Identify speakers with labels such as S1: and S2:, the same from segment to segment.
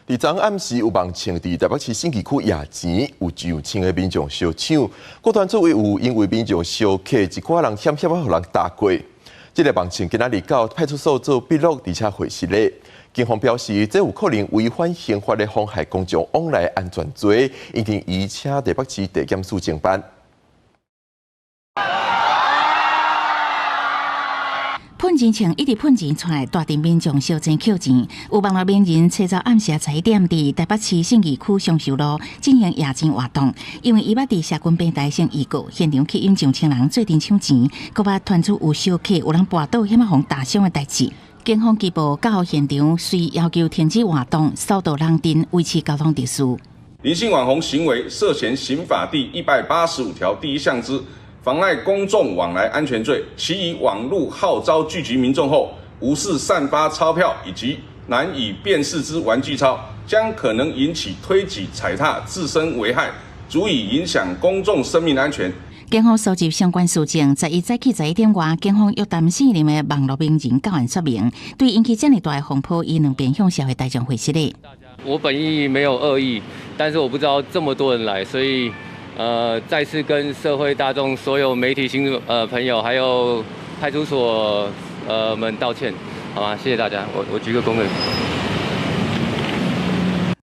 S1: 昨昨暗时有网称伫台北市新奇区夜市有上千个民众烧抢，各团组有因为民众烧客，一寡人险险啊互人打过。这个网称今仔日到派出所做笔录，而且回实咧。警方表示，这有可能违反刑法的妨害公众往来安全罪，已经移请台北市地检署侦办。
S2: 喷钱前一直喷钱出来，大阵民众烧钱扣钱。有网络名人找到暗时11点，伫台北市信义区松寿路进行夜间活动，因为伊捌伫社群平台上预告，现场吸引上千人做阵抢钱，佮捌传出有烧客、有人跋倒、险啊互打伤的代志。警方拘捕到现场，遂要求停止活动，扫荡人阵，维持交通秩序。
S3: 林姓网红行为涉嫌刑法第185条第1项之妨碍公众往来安全罪，其以网络号召聚集民众后，无视散发钞票以及难以辨识之玩具钞，将可能引起推挤、踩踏，自身危害，足以影响公众生命安全。
S2: 警方收集相关事情，11早起11点外，警方约谈4名的网络名人到案说明，对引起这么大的风波，伊两边向社会大众回实咧。
S4: 我本意没有恶意，但是我不知道这么多人来，所以再次跟社会大众、所有媒体朋友还有派出所们道歉，好吗？谢谢大家，我鞠个躬了。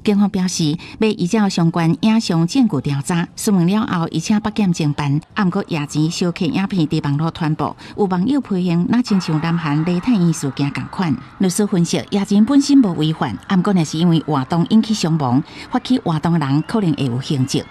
S2: 警方表示，要依照相关影像证据调查，询问了后，伊请北检侦办。不过夜间烧客影片伫网络传播，有网友批评，那亲像南韩雷太医事件同款。律师分析，夜间本身无违反，不过若是因为活动引起伤亡，发起活动的人可能会有刑责。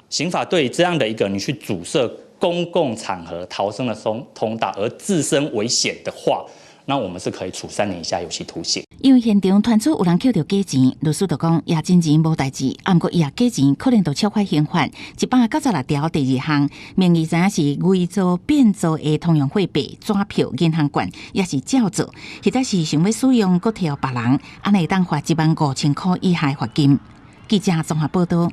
S5: 刑法对这样的一个你去阻塞公共场合逃生的通道而自身危险的话，那我们是可以处3年以下有期徒刑。
S2: 因为现场传出有人扣着假钱，律师就讲夜真钱无代志，不过夜假钱可能就触犯刑法196条第2项，名义知影是伪造、变造的通用货币、纸票、银行券，也是照做，或者是想要使用搁摕别人，安尼当罚15000块以下罚金。记者综合报道。